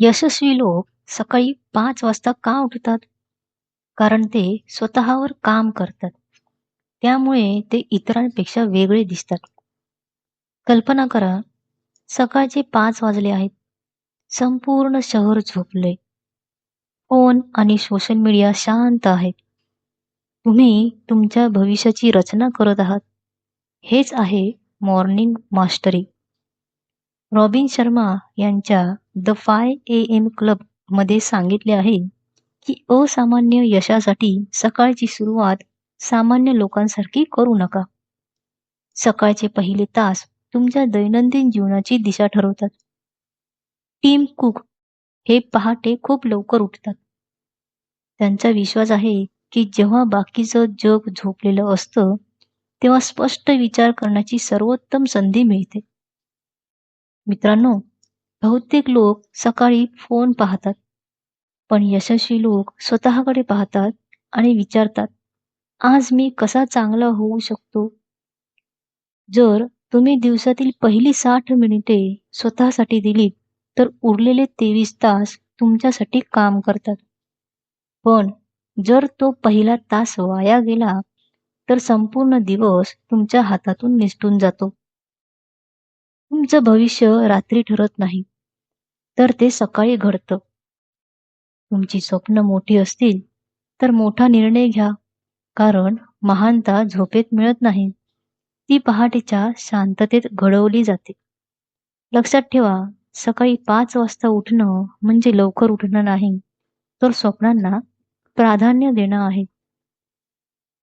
यशस्वी लोक सकाळी 5 वाजता का उठतात? कारण ते स्वतःवर काम करतात. त्यामुळे ते इतरांपेक्षा वेगळे दिसतात. कल्पना करा, सकाळचे 5 वाजले आहेत. संपूर्ण शहर झोपले. फोन आणि सोशल मीडिया शांत आहेत. तुम्ही तुमच्या भविष्याची रचना करत आहात. हेच आहे मॉर्निंग मास्टरी. रॉबिन शर्मा यांच्या द 5 AM क्लब मध्ये सांगितले आहे की असामान्य यशासाठी सकाळची सुरुवात सामान्य लोकांसारखी करू नका. सकाळचे पहिले तास तुमच्या दैनंदिन जीवनाची दिशा ठरवतात. टीम कुक हे पहाटे खूप लवकर उठतात. त्यांचा विश्वास आहे की जेव्हा बाकीचं जग झोपलेलं असतं, तेव्हा स्पष्ट विचार करण्याची सर्वोत्तम संधी मिळते. मित्रांनो, बहुतेक लोक सकाळी फोन पाहतात, पण यशस्वी लोक स्वतःकडे पाहतात आणि विचारतात, आज मी कसा चांगला होऊ शकतो? जर तुम्ही दिवसातील पहिली 60 मिनिटे स्वतःसाठी दिलीत, तर उरलेले 23 तास तुमच्यासाठी काम करतात. पण जर तो पहिला तास वाया गेला, तर संपूर्ण दिवस तुमच्या हातातून निसटून जातो. तुमचं भविष्य रात्री ठरत नाही, तर ते सकाळी घडतं. तुमची स्वप्न मोठी असतील, तर मोठा निर्णय घ्या, कारण महानता झोपेत मिळत नाही. ती पहाटेच्या शांततेत घडवली जाते. लक्षात ठेवा, सकाळी 5 वाजता उठणं म्हणजे लवकर उठणं नाही, तर स्वप्नांना प्राधान्य देणं आहे.